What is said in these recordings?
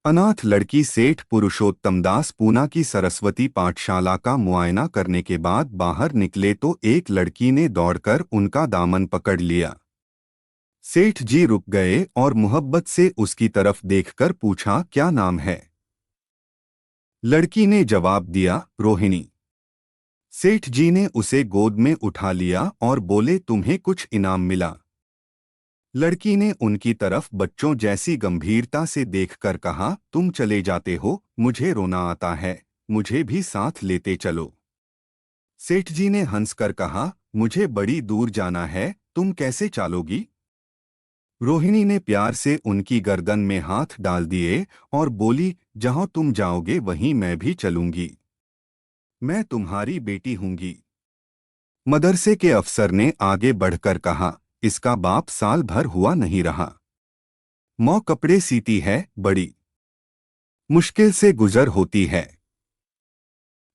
अनाथ लड़की सेठ पुरुषोत्तमदास पूना की सरस्वती पाठशाला का मुआयना करने के बाद बाहर निकले तो एक लड़की ने दौड़कर उनका दामन पकड़ लिया। सेठ जी रुक गए और मुहब्बत से उसकी तरफ देखकर पूछा, क्या नाम है? लड़की ने जवाब दिया, रोहिणी। सेठ जी ने उसे गोद में उठा लिया और बोले, तुम्हें कुछ इनाम मिला? लड़की ने उनकी तरफ बच्चों जैसी गंभीरता से देखकर कहा, तुम चले जाते हो, मुझे रोना आता है, मुझे भी साथ लेते चलो। सेठ जी ने हंसकर कहा, मुझे बड़ी दूर जाना है, तुम कैसे चलोगी? रोहिणी ने प्यार से उनकी गर्दन में हाथ डाल दिए और बोली, जहां तुम जाओगे वहीं मैं भी चलूंगी। मैं तुम्हारी बेटी हूंगी। मदरसे के अफसर ने आगे बढ़कर कहा, इसका बाप साल भर हुआ नहीं रहा। मौ कपड़े सीती है, बड़ी मुश्किल से गुजर होती है।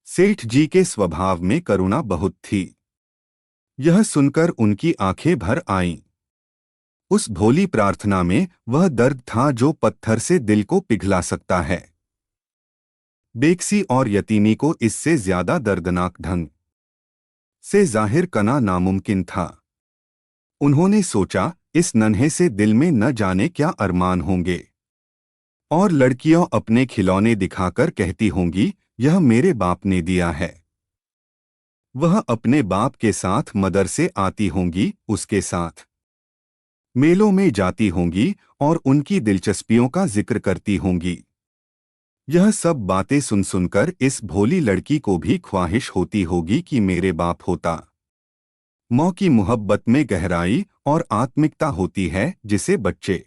सेठ जी के स्वभाव में करुणा बहुत थी। यह सुनकर उनकी आंखें भर आईं। उस भोली प्रार्थना में वह दर्द था जो पत्थर से दिल को पिघला सकता है। बेकसी और यतीमी को इससे ज्यादा दर्दनाक ढंग से जाहिर करना नामुमकिन था। उन्होंने सोचा, इस नन्हे से दिल में न जाने क्या अरमान होंगे, और लड़कियां अपने खिलौने दिखाकर कहती होंगी, यह मेरे बाप ने दिया है। वह अपने बाप के साथ मदरसे आती होंगी, उसके साथ मेलों में जाती होंगी और उनकी दिलचस्पियों का जिक्र करती होंगी। यह सब बातें सुन सुनकर इस भोली लड़की को भी ख्वाहिश होती होगी कि मेरे बाप होता। मौ की मोहब्बत में गहराई और आत्मिकता होती है जिसे बच्चे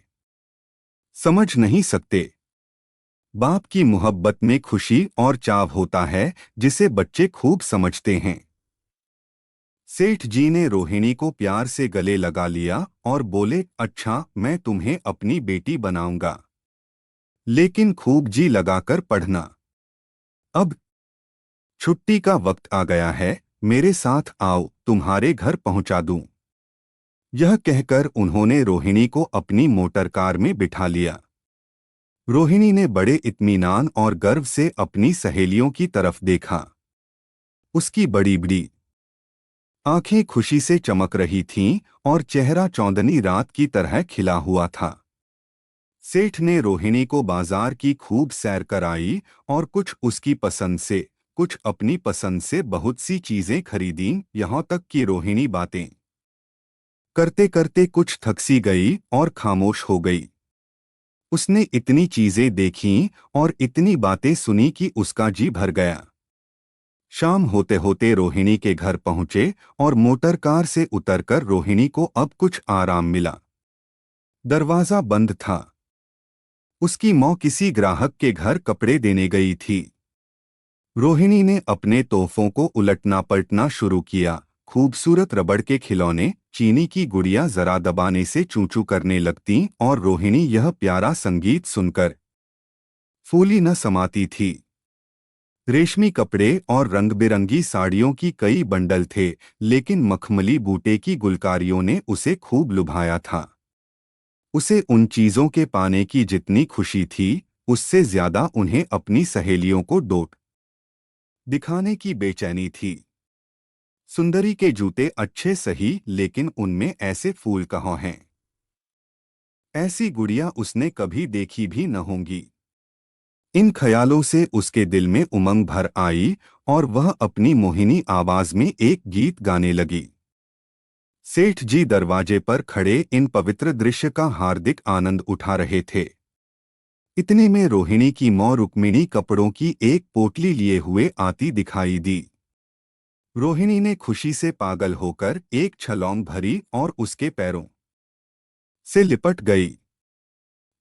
समझ नहीं सकते। बाप की मोहब्बत में खुशी और चाव होता है जिसे बच्चे खूब समझते हैं। सेठ जी ने रोहिणी को प्यार से गले लगा लिया और बोले, अच्छा, मैं तुम्हें अपनी बेटी बनाऊंगा, लेकिन खूब जी लगाकर पढ़ना। अब छुट्टी का वक्त आ गया है, मेरे साथ आओ, तुम्हारे घर पहुंचा दूं। यह कहकर उन्होंने रोहिणी को अपनी मोटर कार में बिठा लिया। रोहिणी ने बड़े इत्मीनान और गर्व से अपनी सहेलियों की तरफ देखा। उसकी बड़ी बड़ी आंखें खुशी से चमक रही थीं और चेहरा चौंदनी रात की तरह खिला हुआ था। सेठ ने रोहिणी को बाजार की खूब सैर कराई और कुछ उसकी पसंद से, कुछ अपनी पसंद से बहुत सी चीजें खरीदीं, यहाँ तक कि रोहिणी बातें करते करते कुछ थक सी गई और खामोश हो गई। उसने इतनी चीजें देखीं और इतनी बातें सुनी कि उसका जी भर गया। शाम होते होते रोहिणी के घर पहुंचे और मोटर कार से उतरकर रोहिणी को अब कुछ आराम मिला। दरवाजा बंद था। उसकी मां किसी ग्राहक के घर कपड़े देने गई थी। रोहिणी ने अपने तोहफों को उलटना पलटना शुरू किया। खूबसूरत रबड़ के खिलौने, चीनी की गुड़ियां जरा दबाने से चूं चूं करने लगतीं और रोहिणी यह प्यारा संगीत सुनकर फूली न समाती थी। रेशमी कपड़े और रंग-बिरंगी साड़ियों की कई बंडल थे, लेकिन मखमली बूटे की गुलकारियों ने उसे खूब लुभाया था। उसे उन चीजों के पाने की जितनी खुशी थी, उससे ज्यादा उन्हें अपनी सहेलियों को डोट दिखाने की बेचैनी थी। सुंदरी के जूते अच्छे सही, लेकिन उनमें ऐसे फूल कहाँ हैं? ऐसी गुड़िया उसने कभी देखी भी न होंगी। इन ख्यालों से उसके दिल में उमंग भर आई और वह अपनी मोहिनी आवाज में एक गीत गाने लगी। सेठ जी दरवाजे पर खड़े इन पवित्र दृश्य का हार्दिक आनंद उठा रहे थे। इतने में रोहिणी की मां रुक्मिणी कपड़ों की एक पोटली लिए हुए आती दिखाई दी। रोहिणी ने खुशी से पागल होकर एक छलौंग भरी और उसके पैरों से लिपट गई।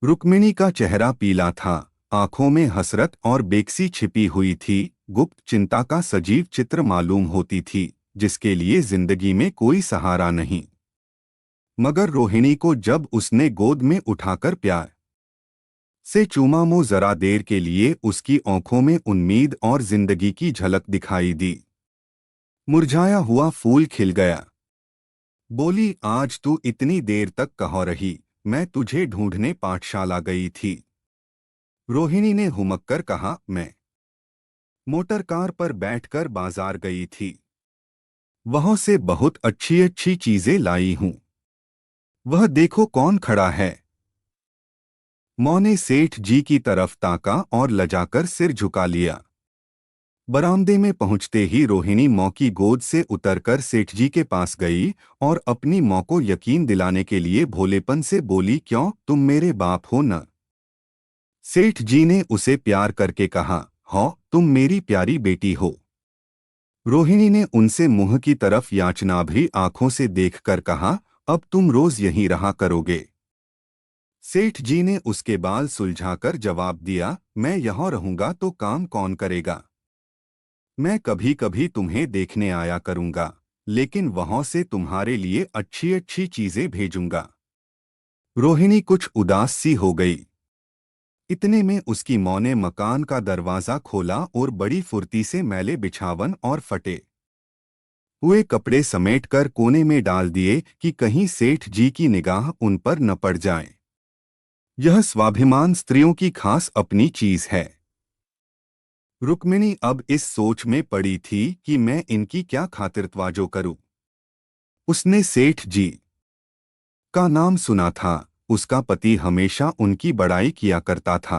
रुक्मिणी का चेहरा पीला था, आंखों में हसरत और बेकसी छिपी हुई थी, गुप्त चिंता का सजीव चित्र मालूम होती थी, जिसके लिए जिंदगी में कोई सहारा नहीं। मगर रोहिणी को जब उसने गोद में उठाकर प्यार से चूमा, मो जरा देर के लिए उसकी आंखों में उम्मीद और जिंदगी की झलक दिखाई दी। मुरझाया हुआ फूल खिल गया। बोली, आज तू इतनी देर तक कहाँ रही? मैं तुझे ढूंढने पाठशाला गई थी। रोहिणी ने हुमक कर कहा, मैं मोटर कार पर बैठकर बाजार गई थी। वहां से बहुत अच्छी अच्छी चीजें लाई हूं। वह देखो कौन खड़ा है। मौ ने सेठ जी की तरफ ताका और लजाकर सिर झुका लिया। बरामदे में पहुंचते ही रोहिणी मौ की गोद से उतरकर सेठ जी के पास गई और अपनी मौ को यकीन दिलाने के लिए भोलेपन से बोली, क्यों, तुम मेरे बाप हो न? सेठ जी ने उसे प्यार करके कहा, हाँ, तुम मेरी प्यारी बेटी हो। रोहिणी ने उनसे मुंह की तरफ याचनाभरी आंखों से देखकर कहा, अब तुम रोज यहीं रहा करोगे। सेठ जी ने उसके बाल सुलझाकर जवाब दिया, मैं यहाँ रहूंगा तो काम कौन करेगा? मैं कभी कभी तुम्हें देखने आया करूंगा, लेकिन वहां से तुम्हारे लिए अच्छी अच्छी चीजें भेजूंगा। रोहिणी कुछ उदास सी हो गई। इतने में उसकी मौ ने मकान का दरवाजा खोला और बड़ी फुर्ती से मैले बिछावन और फटे हुए कपड़े समेटकर कोने में डाल दिए कि कहीं सेठ जी की निगाह उन पर न पड़ जाए। यह स्वाभिमान स्त्रियों की खास अपनी चीज है। रुक्मिणी अब इस सोच में पड़ी थी कि मैं इनकी क्या खातिरतवाजो करूं। उसने सेठ जी का नाम सुना था। उसका पति हमेशा उनकी बड़ाई किया करता था।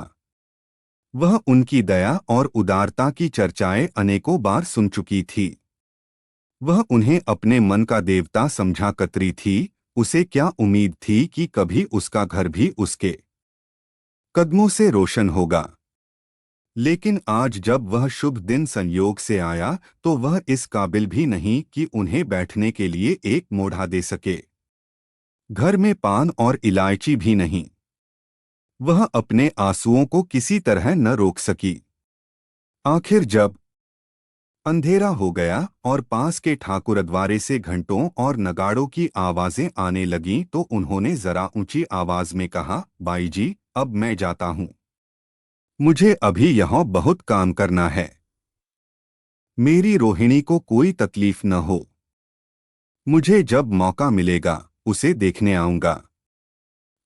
वह उनकी दया और उदारता की चर्चाएं अनेकों बार सुन चुकी थी। वह उन्हें अपने मन का देवता समझा करती थी। उसे क्या उम्मीद थी कि कभी उसका घर भी उसके कदमों से रोशन होगा। लेकिन आज जब वह शुभ दिन संयोग से आया तो वह इस काबिल भी नहीं कि उन्हें बैठने के लिए एक मोढ़ा दे सके। घर में पान और इलायची भी नहीं। वह अपने आंसुओं को किसी तरह न रोक सकी। आखिर जब अंधेरा हो गया और पास के ठाकुरद्वारे से घंटों और नगाड़ों की आवाजें आने लगीं तो उन्होंने जरा ऊंची आवाज में कहा, बाई जी, अब मैं जाता हूं। मुझे अभी यहाँ बहुत काम करना है। मेरी रोहिणी को कोई तकलीफ न हो। मुझे जब मौका मिलेगा उसे देखने आऊंगा।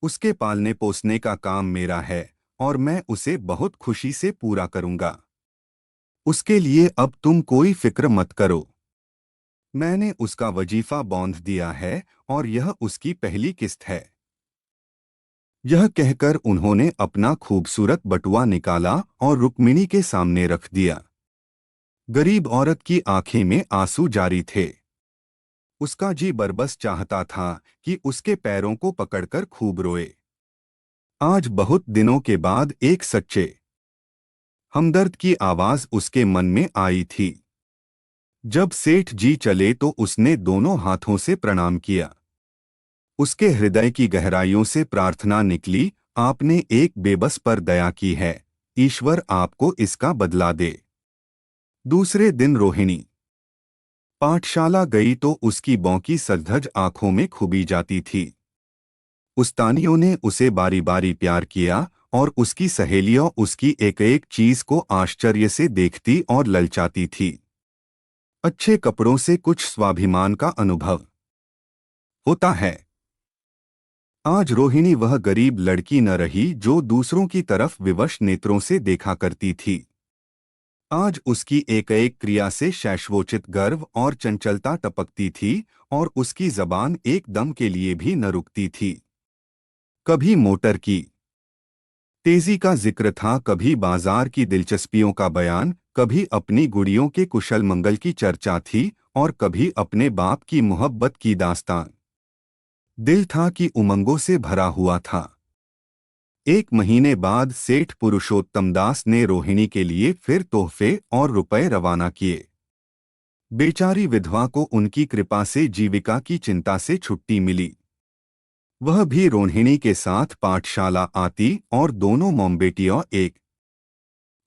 उसके पालने पोसने का काम मेरा है और मैं उसे बहुत खुशी से पूरा करूंगा। उसके लिए अब तुम कोई फिक्र मत करो। मैंने उसका वजीफा बांध दिया है और यह उसकी पहली किस्त है। यह कहकर उन्होंने अपना खूबसूरत बटुआ निकाला और रुक्मिणी के सामने रख दिया। गरीब औरत की आंखें में आंसू जारी थे। उसका जी बरबस चाहता था कि उसके पैरों को पकड़कर खूब रोए। आज बहुत दिनों के बाद एक सच्चे हमदर्द की आवाज उसके मन में आई थी। जब सेठ जी चले तो उसने दोनों हाथों से प्रणाम किया। उसके हृदय की गहराइयों से प्रार्थना निकली, आपने एक बेबस पर दया की है, ईश्वर आपको इसका बदला दे। दूसरे दिन रोहिणी पाठशाला गई तो उसकी बौंकी सजधज आंखों में खुबी जाती थी। उस्तानियों ने उसे बारी बारी प्यार किया और उसकी सहेलियां उसकी एक एक चीज को आश्चर्य से देखती और ललचाती थी। अच्छे कपड़ों से कुछ स्वाभिमान का अनुभव होता है। आज रोहिणी वह गरीब लड़की न रही जो दूसरों की तरफ विवश नेत्रों से देखा करती थी। आज उसकी एक एक क्रिया से शैशवोचित गर्व और चंचलता टपकती थी और उसकी जबान एक दम के लिए भी न रुकती थी। कभी मोटर की तेजी का जिक्र था, कभी बाजार की दिलचस्पियों का बयान, कभी अपनी गुड़ियों के कुशल मंगल की चर्चा थी और कभी अपने बाप की मोहब्बत की दास्तान। दिल था कि उमंगों से भरा हुआ था। एक महीने बाद सेठ पुरुषोत्तम दास ने रोहिणी के लिए फिर तोहफे और रुपए रवाना किए। बेचारी विधवा को उनकी कृपा से जीविका की चिंता से छुट्टी मिली। वह भी रोहिणी के साथ पाठशाला आती और दोनों मोमबेटियां एक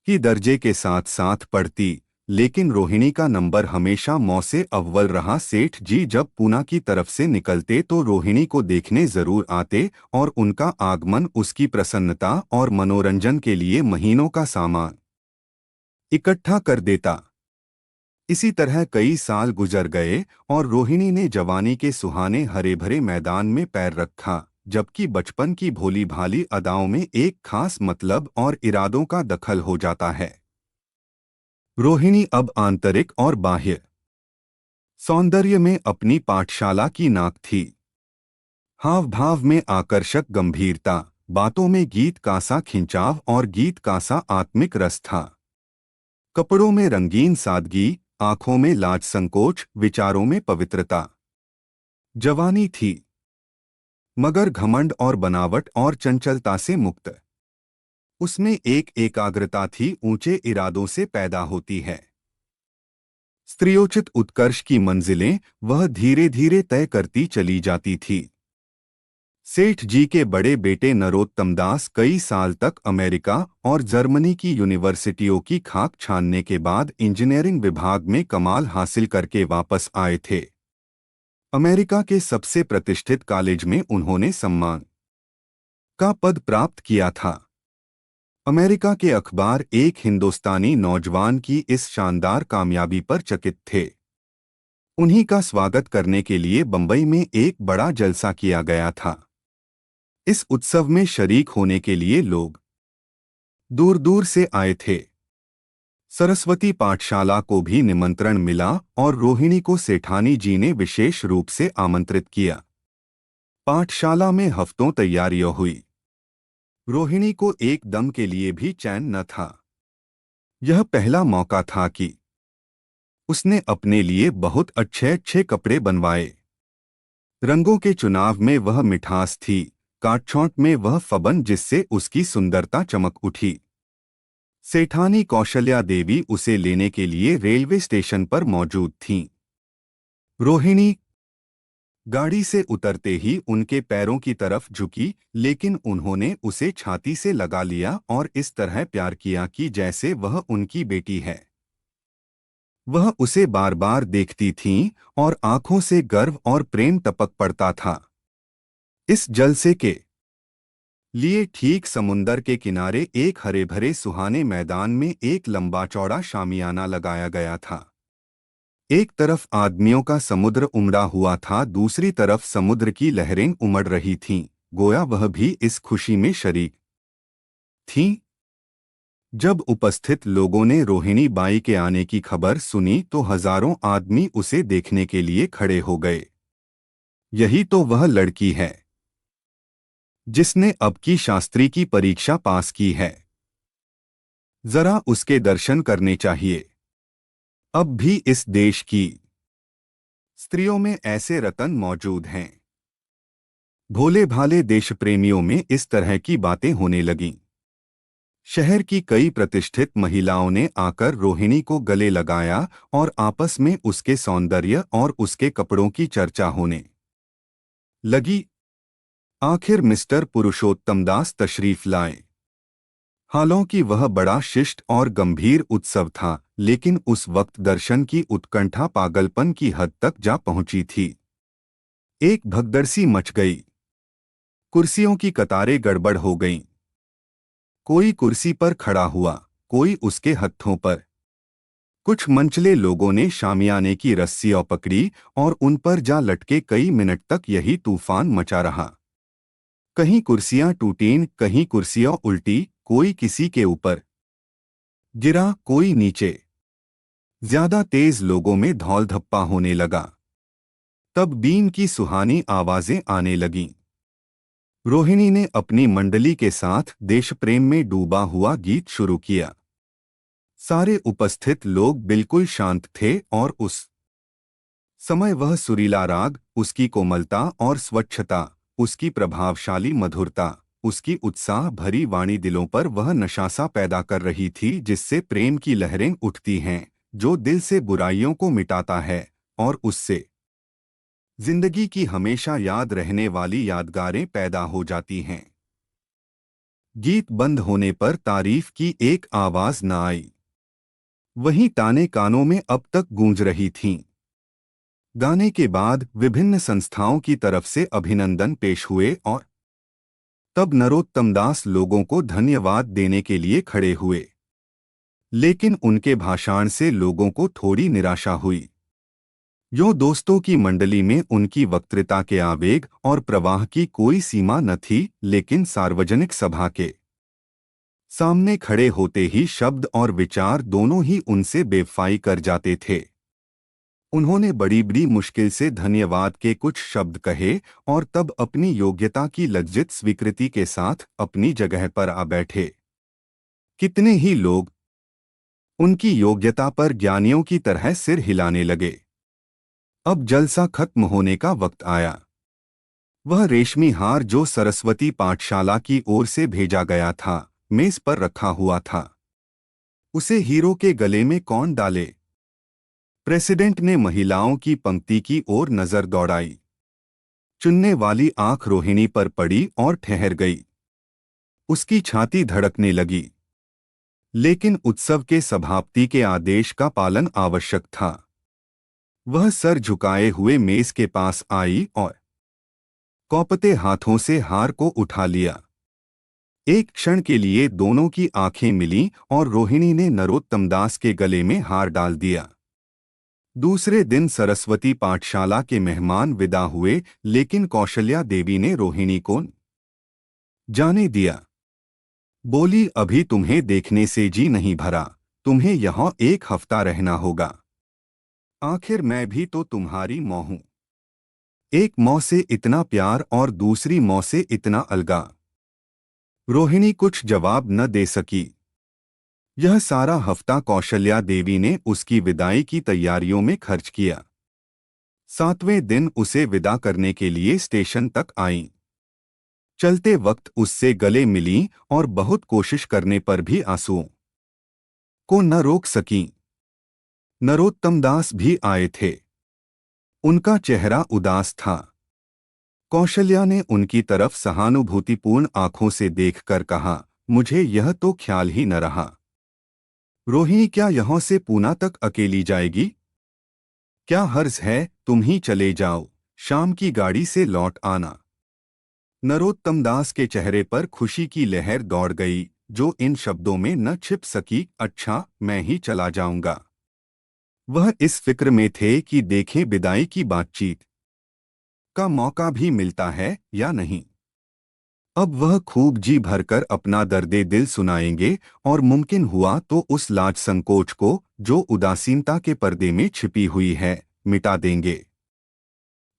ही दर्जे के साथ साथ पढ़ती, लेकिन रोहिणी का नंबर हमेशा मौ से अव्वल रहा। सेठ जी जब पूना की तरफ से निकलते तो रोहिणी को देखने जरूर आते और उनका आगमन उसकी प्रसन्नता और मनोरंजन के लिए महीनों का सामान इकट्ठा कर देता। इसी तरह कई साल गुजर गए और रोहिणी ने जवानी के सुहाने हरे भरे मैदान में पैर रखा, जबकि बचपन की भोली भाली अदाओं में एक खास मतलब और इरादों का दखल हो जाता है। रोहिणी अब आंतरिक और बाह्य सौंदर्य में अपनी पाठशाला की नाक थी। हाव भाव में आकर्षक गंभीरता, बातों में गीत का सा खिंचाव और गीत का सा आत्मिक रस था। कपड़ों में रंगीन सादगी, आंखों में लाज संकोच, विचारों में पवित्रता। जवानी थी, मगर घमंड और बनावट और चंचलता से मुक्त। उसमें एक एकाग्रता थी, ऊंचे इरादों से पैदा होती है। स्त्रियोचित उत्कर्ष की मंजिलें वह धीरे धीरे तय करती चली जाती थी। सेठ जी के बड़े बेटे नरोत्तम दास कई साल तक अमेरिका और जर्मनी की यूनिवर्सिटियों की खाक छानने के बाद इंजीनियरिंग विभाग में कमाल हासिल करके वापस आए थे। अमेरिका के सबसे प्रतिष्ठित कॉलेज में उन्होंने सम्मान का पद प्राप्त किया था। अमेरिका के अखबार एक हिंदुस्तानी नौजवान की इस शानदार कामयाबी पर चकित थे। उन्हीं का स्वागत करने के लिए बंबई में एक बड़ा जलसा किया गया था। इस उत्सव में शरीक होने के लिए लोग दूर दूर से आए थे। सरस्वती पाठशाला को भी निमंत्रण मिला और रोहिणी को सेठानी जी ने विशेष रूप से आमंत्रित किया। पाठशाला में हफ्तों तैयारियां हुई। रोहिणी को एक दम के लिए भी चैन न था। यह पहला मौका था कि उसने अपने लिए बहुत अच्छे अच्छे कपड़े बनवाए। रंगों के चुनाव में वह मिठास थी, काटछौंट में वह फबन जिससे उसकी सुंदरता चमक उठी। सेठानी कौशल्या देवी उसे लेने के लिए रेलवे स्टेशन पर मौजूद थीं। रोहिणी गाड़ी से उतरते ही उनके पैरों की तरफ झुकी, लेकिन उन्होंने उसे छाती से लगा लिया और इस तरह प्यार किया कि जैसे वह उनकी बेटी है। वह उसे बार बार देखती थीं और आंखों से गर्व और प्रेम टपक पड़ता था। इस जलसे के लिए ठीक समुंदर के किनारे एक हरे भरे सुहाने मैदान में एक लंबा चौड़ा शामियाना लगाया गया था। एक तरफ आदमियों का समुद्र उमड़ा हुआ था, दूसरी तरफ समुद्र की लहरें उमड़ रही थीं, गोया वह भी इस खुशी में शरीक थीं। जब उपस्थित लोगों ने रोहिणी बाई के आने की खबर सुनी तो हजारों आदमी उसे देखने के लिए खड़े हो गए। यही तो वह लड़की है जिसने अब की शास्त्री की परीक्षा पास की है। जरा उसके दर्शन करने चाहिए। अब भी इस देश की स्त्रियों में ऐसे रतन मौजूद हैं। भोले भाले देशप्रेमियों में इस तरह की बातें होने लगीं। शहर की कई प्रतिष्ठित महिलाओं ने आकर रोहिणी को गले लगाया और आपस में उसके सौंदर्य और उसके कपड़ों की चर्चा होने लगी। आखिर मिस्टर पुरुषोत्तम दास तशरीफ लाए। हालांकि वह बड़ा शिष्ट और गंभीर उत्सव था, लेकिन उस वक्त दर्शन की उत्कंठा पागलपन की हद तक जा पहुंची थी। एक भगदड़ मच गई। कुर्सियों की कतारें गड़बड़ हो गईं। कोई कुर्सी पर खड़ा हुआ, कोई उसके हत्थों पर। कुछ मंचले लोगों ने शामियाने की रस्सियां पकड़ी और उन पर जा लटके। कई मिनट तक यही तूफान मचा रहा। कहीं कुर्सियां टूटीं, कहीं कुर्सियां उल्टी, कोई किसी के ऊपर गिरा, कोई नीचे। ज्यादा तेज लोगों में धौल धप्पा होने लगा। तब बीन की सुहानी आवाजें आने लगीं। रोहिणी ने अपनी मंडली के साथ देशप्रेम में डूबा हुआ गीत शुरू किया। सारे उपस्थित लोग बिल्कुल शांत थे और उस समय वह सुरीला राग, उसकी कोमलता और स्वच्छता, उसकी प्रभावशाली मधुरता, उसकी उत्साह भरी वाणी दिलों पर वह नशासा पैदा कर रही थी जिससे प्रेम की लहरें उठती हैं, जो दिल से बुराइयों को मिटाता है और उससे जिंदगी की हमेशा याद रहने वाली यादगारें पैदा हो जाती हैं। गीत बंद होने पर तारीफ की एक आवाज न आई। वही ताने कानों में अब तक गूंज रही थीं। गाने के बाद विभिन्न संस्थाओं की तरफ से अभिनंदन पेश हुए और तब नरोत्तम दास लोगों को धन्यवाद देने के लिए खड़े हुए। लेकिन उनके भाषण से लोगों को थोड़ी निराशा हुई। यो दोस्तों की मंडली में उनकी वक्तृता के आवेग और प्रवाह की कोई सीमा न थी, लेकिन सार्वजनिक सभा के सामने खड़े होते ही शब्द और विचार दोनों ही उनसे बेवफाई कर जाते थे। उन्होंने बड़ी बड़ी मुश्किल से धन्यवाद के कुछ शब्द कहे और तब अपनी योग्यता की लज्जित स्वीकृति के साथ अपनी जगह पर आ बैठे। कितने ही लोग उनकी योग्यता पर ज्ञानियों की तरह सिर हिलाने लगे। अब जलसा खत्म होने का वक्त आया। वह रेशमी हार जो सरस्वती पाठशाला की ओर से भेजा गया था, मेज पर रखा हुआ था। उसे हीरो के गले में कौन डाले? प्रेसिडेंट ने महिलाओं की पंक्ति की ओर नजर दौड़ाई। चुनने वाली आंख रोहिणी पर पड़ी और ठहर गई। उसकी छाती धड़कने लगी। लेकिन उत्सव के सभापति के आदेश का पालन आवश्यक था। वह सर झुकाए हुए मेज के पास आई और कौपते हाथों से हार को उठा लिया। एक क्षण के लिए दोनों की आंखें मिलीं और रोहिणी ने नरोत्तम दास के गले में हार डाल दिया। दूसरे दिन सरस्वती पाठशाला के मेहमान विदा हुए, लेकिन कौशल्या देवी ने रोहिणी को जाने दिया। बोली, अभी तुम्हें देखने से जी नहीं भरा, तुम्हें यहाँ एक हफ्ता रहना होगा। आखिर मैं भी तो तुम्हारी मौ हूं। एक मौ से इतना प्यार और दूसरी मौ से इतना अलगा। रोहिणी कुछ जवाब न दे सकी। यह सारा हफ्ता कौशल्या देवी ने उसकी विदाई की तैयारियों में खर्च किया। 7वें दिन उसे विदा करने के लिए स्टेशन तक आईं। चलते वक्त उससे गले मिलीं और बहुत कोशिश करने पर भी आंसुओं को न रोक सकीं। नरोत्तम दास भी आए थे। उनका चेहरा उदास था। कौशल्या ने उनकी तरफ सहानुभूतिपूर्ण आंखों से देखकर कहा, मुझे यह तो ख्याल ही न रहा। रोहिणी क्या यहाँ से पूना तक अकेली जाएगी? क्या हर्ज है, तुम ही चले जाओ, शाम की गाड़ी से लौट आना। नरोत्तम दास के चेहरे पर खुशी की लहर दौड़ गई, जो इन शब्दों में न छिप सकी। अच्छा, मैं ही चला जाऊंगा। वह इस फिक्र में थे कि देखें विदाई की बातचीत का मौका भी मिलता है या नहीं। अब वह खूब जी भरकर अपना दर्दे दिल सुनाएंगे और मुमकिन हुआ तो उस लाज संकोच को जो उदासीनता के पर्दे में छिपी हुई है, मिटा देंगे।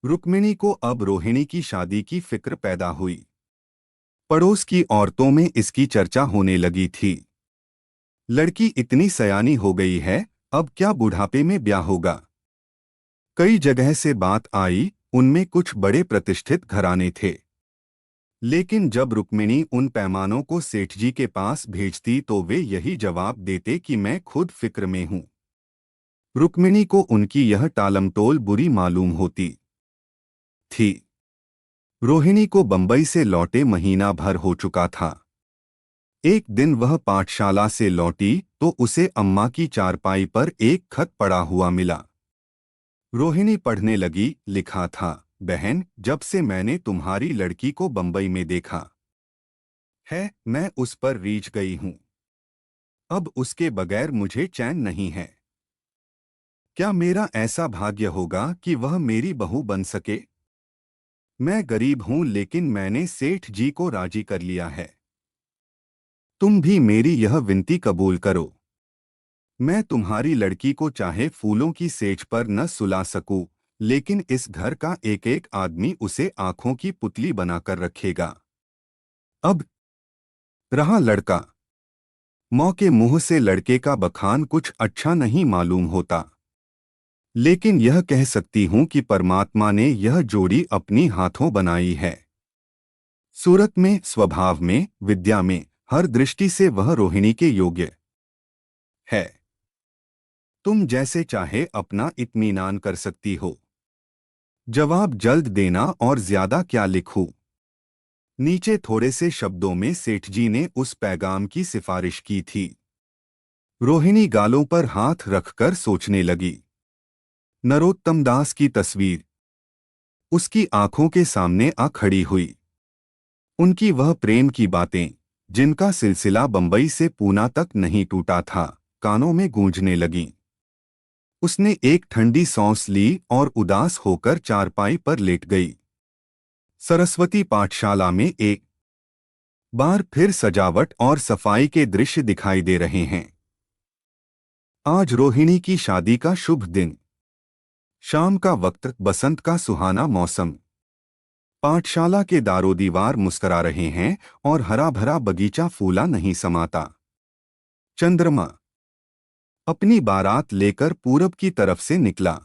रुक्मिणी को अब रोहिणी की शादी की फिक्र पैदा हुई। पड़ोस की औरतों में इसकी चर्चा होने लगी थी। लड़की इतनी सयानी हो गई है, अब क्या बुढ़ापे में ब्याह होगा? कई जगह से बात आई, उनमें कुछ बड़े प्रतिष्ठित घराने थे। लेकिन जब रुक्मिणी उन पैमानों को सेठ जी के पास भेजती तो वे यही जवाब देते कि मैं खुद फिक्र में हूं। रुक्मिणी को उनकी यह टालमटोल बुरी मालूम होती थी। रोहिणी को बंबई से लौटे महीना भर हो चुका था। एक दिन वह पाठशाला से लौटी तो उसे अम्मा की चारपाई पर एक खत पड़ा हुआ मिला। रोहिणी पढ़ने लगी। लिखा था, बहन, जब से मैंने तुम्हारी लड़की को बंबई में देखा है, मैं उस पर रीझ गई हूं। अब उसके बगैर मुझे चैन नहीं है। क्या मेरा ऐसा भाग्य होगा कि वह मेरी बहू बन सके? मैं गरीब हूं, लेकिन मैंने सेठ जी को राजी कर लिया है। तुम भी मेरी यह विनती कबूल करो। मैं तुम्हारी लड़की को चाहे फूलों की सेज पर न सुला सकूं, लेकिन इस घर का एक एक आदमी उसे आंखों की पुतली बनाकर रखेगा। अब रहा लड़का। मौ के मुंह से लड़के का बखान कुछ अच्छा नहीं मालूम होता, लेकिन यह कह सकती हूं कि परमात्मा ने यह जोड़ी अपनी हाथों बनाई है। सूरत में, स्वभाव में, विद्या में, हर दृष्टि से वह रोहिणी के योग्य है। तुम जैसे चाहे अपना इत्मीनान कर सकती हो। जवाब जल्द देना और ज्यादा क्या लिखूं। नीचे थोड़े से शब्दों में सेठ जी ने उस पैगाम की सिफारिश की थी। रोहिणी गालों पर हाथ रखकर सोचने लगी। नरोत्तम दास की तस्वीर उसकी आंखों के सामने आ खड़ी हुई। उनकी वह प्रेम की बातें, जिनका सिलसिला बंबई से पूना तक नहीं टूटा था, कानों में गूंजने लगीं। उसने एक ठंडी सांस ली और उदास होकर चारपाई पर लेट गई। सरस्वती पाठशाला में एक बार फिर सजावट और सफाई के दृश्य दिखाई दे रहे हैं। आज रोहिणी की शादी का शुभ दिन। शाम का वक्त, बसंत का सुहाना मौसम। पाठशाला के दारोदीवार मुस्करा रहे हैं और हरा भरा बगीचा फूला नहीं समाता। चंद्रमा अपनी बारात लेकर पूरब की तरफ से निकला।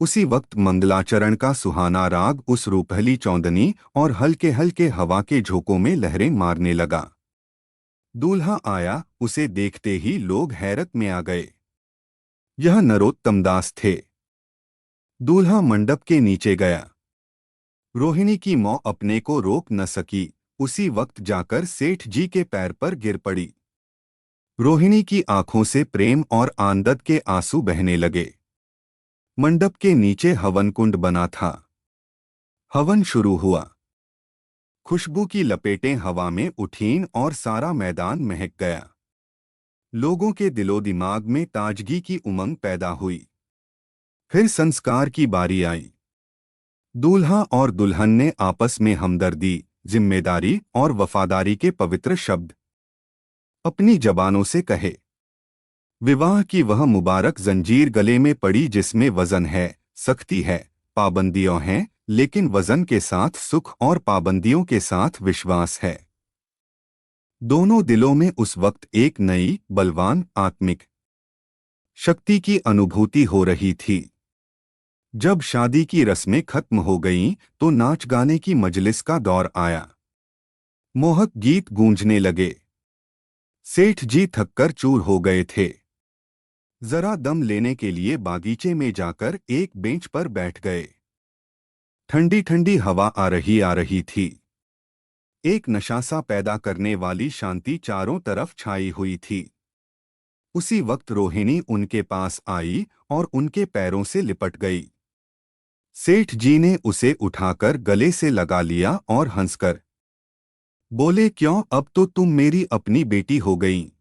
उसी वक्त मंगलाचरण का सुहाना राग उस रूपहली चौंदनी और हल्के हल्के हवा के झोंकों में लहरें मारने लगा। दूल्हा आया, उसे देखते ही लोग हैरत में आ गए। यह नरोत्तम दास थे। दूल्हा मंडप के नीचे गया। रोहिणी की मौ अपने को रोक न सकी, उसी वक्त जाकर सेठ जी के पैर पर गिर पड़ी। रोहिणी की आंखों से प्रेम और आनंद के आंसू बहने लगे। मंडप के नीचे हवन कुंड बना था। हवन शुरू हुआ। खुशबू की लपेटें हवा में उठीं और सारा मैदान महक गया। लोगों के दिलो दिमाग में ताजगी की उमंग पैदा हुई। फिर संस्कार की बारी आई। दूल्हा और दुल्हन ने आपस में हमदर्दी, जिम्मेदारी और वफादारी के पवित्र शब्द अपनी जबानों से कहे। विवाह की वह मुबारक जंजीर गले में पड़ी जिसमें वजन है, सख्ती है, पाबंदियां हैं, लेकिन वजन के साथ सुख और पाबंदियों के साथ विश्वास है। दोनों दिलों में उस वक्त एक नई, बलवान आत्मिक शक्ति की अनुभूति हो रही थी। जब शादी की रस्में खत्म हो गईं, तो नाच गाने की मजलिस का दौर आया। मोहक गीत गूंजने लगे। सेठ जी थककर चूर हो गए थे। जरा दम लेने के लिए बागीचे में जाकर एक बेंच पर बैठ गए। ठंडी ठंडी हवा आ रही थी। एक नशा सा पैदा करने वाली शांति चारों तरफ छाई हुई थी। उसी वक्त रोहिणी उनके पास आई और उनके पैरों से लिपट गई। सेठ जी ने उसे उठाकर गले से लगा लिया और हंसकर बोले, क्यों, अब तो तुम मेरी अपनी बेटी हो गई।